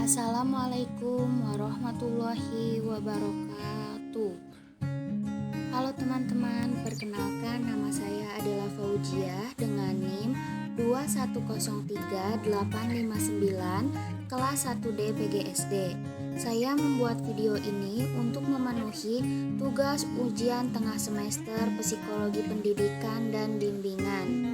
Assalamualaikum warahmatullahi wabarakatuh. Halo teman-teman, perkenalkan nama saya adalah Fauziah dengan NIM 2103859 kelas 1D PGSD. Saya membuat video ini untuk memenuhi tugas ujian tengah semester Psikologi Pendidikan dan Bimbingan.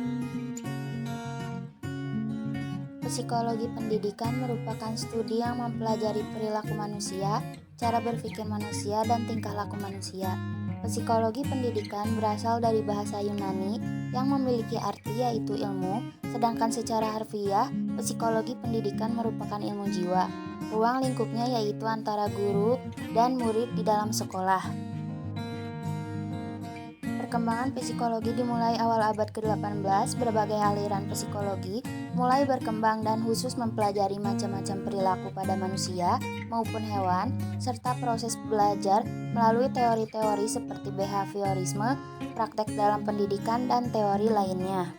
Psikologi pendidikan merupakan studi yang mempelajari perilaku manusia, cara berpikir manusia, dan tingkah laku manusia. Psikologi pendidikan berasal dari bahasa Yunani yang memiliki arti yaitu ilmu, sedangkan secara harfiah, psikologi pendidikan merupakan ilmu jiwa. Ruang lingkupnya yaitu antara guru dan murid di dalam sekolah. Perkembangan psikologi dimulai awal abad ke-18, berbagai aliran psikologi mulai berkembang dan khusus mempelajari macam-macam perilaku pada manusia maupun hewan, serta proses belajar melalui teori-teori seperti behaviorisme, praktek dalam pendidikan, dan teori lainnya.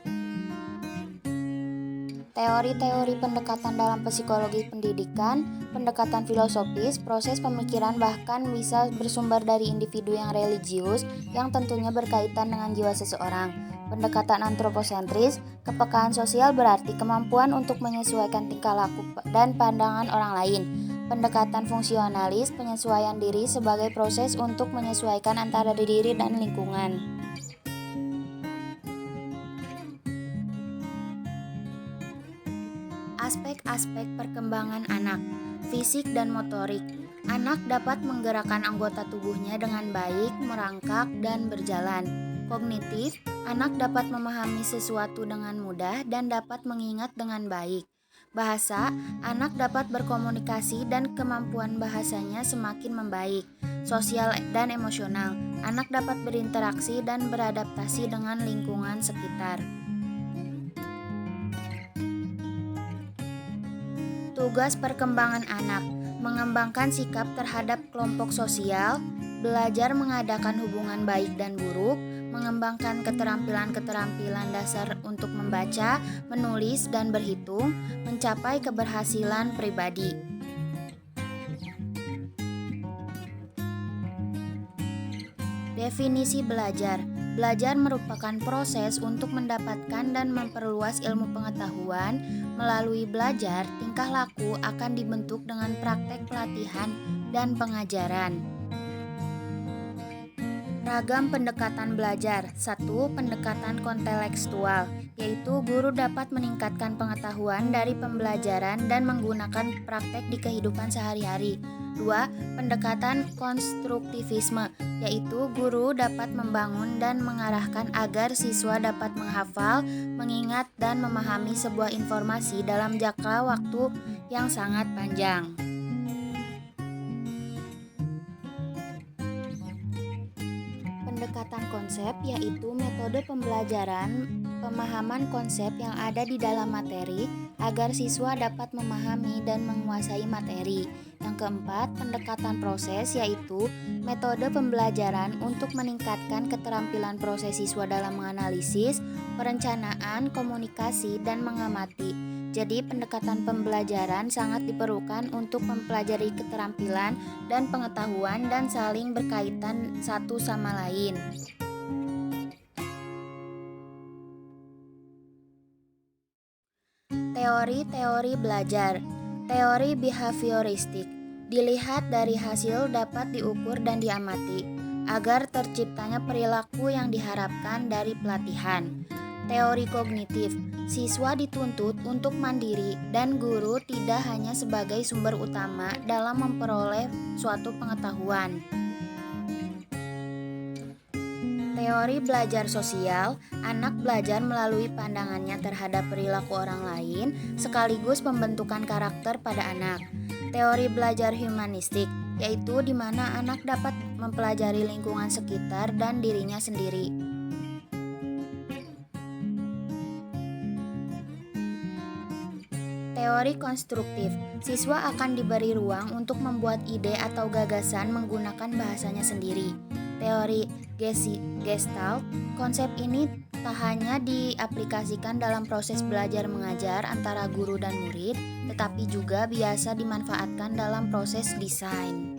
Teori-teori pendekatan dalam psikologi pendidikan, pendekatan filosofis, proses pemikiran bahkan bisa bersumber dari individu yang religius yang tentunya berkaitan dengan jiwa seseorang. Pendekatan antroposentris, kepekaan sosial berarti kemampuan untuk menyesuaikan tingkah laku dan pandangan orang lain. Pendekatan fungsionalis, penyesuaian diri sebagai proses untuk menyesuaikan antara diri dan lingkungan. Aspek-aspek perkembangan anak, fisik dan motorik. Anak dapat menggerakkan anggota tubuhnya dengan baik, merangkak, dan berjalan. Kognitif, anak dapat memahami sesuatu dengan mudah dan dapat mengingat dengan baik. Bahasa, anak dapat berkomunikasi dan kemampuan bahasanya semakin membaik. Sosial dan emosional, anak dapat berinteraksi dan beradaptasi dengan lingkungan sekitar. Tugas perkembangan anak, mengembangkan sikap terhadap kelompok sosial, belajar mengadakan hubungan baik dan buruk, mengembangkan keterampilan-keterampilan dasar untuk membaca, menulis, dan berhitung, mencapai keberhasilan pribadi. Definisi belajar. Belajar merupakan proses untuk mendapatkan dan memperluas ilmu pengetahuan. Melalui belajar, tingkah laku akan dibentuk dengan praktek pelatihan dan pengajaran. Ragam pendekatan belajar. 1. Pendekatan kontekstual, yaitu guru dapat meningkatkan pengetahuan dari pembelajaran dan menggunakan praktek di kehidupan sehari-hari. 2. Pendekatan konstruktivisme, yaitu guru dapat membangun dan mengarahkan agar siswa dapat menghafal, mengingat, dan memahami sebuah informasi dalam jangka waktu yang sangat panjang. Pendekatan konsep, yaitu metode pembelajaran pemahaman konsep yang ada di dalam materi agar siswa dapat memahami dan menguasai materi. Yang keempat, pendekatan proses, yaitu metode pembelajaran untuk meningkatkan keterampilan proses siswa dalam menganalisis, perencanaan, komunikasi, dan mengamati. Jadi, pendekatan pembelajaran sangat diperlukan untuk mempelajari keterampilan dan pengetahuan dan saling berkaitan satu sama lain. Teori-teori belajar. Teori behavioristik. Dilihat dari hasil dapat diukur dan diamati agar terciptanya perilaku yang diharapkan dari pelatihan. Teori kognitif. Siswa dituntut untuk mandiri dan guru tidak hanya sebagai sumber utama dalam memperoleh suatu pengetahuan. Teori belajar sosial, anak belajar melalui pandangannya terhadap perilaku orang lain, sekaligus pembentukan karakter pada anak. Teori belajar humanistik, yaitu di mana anak dapat mempelajari lingkungan sekitar dan dirinya sendiri. Teori konstruktif, siswa akan diberi ruang untuk membuat ide atau gagasan menggunakan bahasanya sendiri. Teori Gestalt. Konsep ini tak hanya diaplikasikan dalam proses belajar mengajar antara guru dan murid, tetapi juga biasa dimanfaatkan dalam proses desain.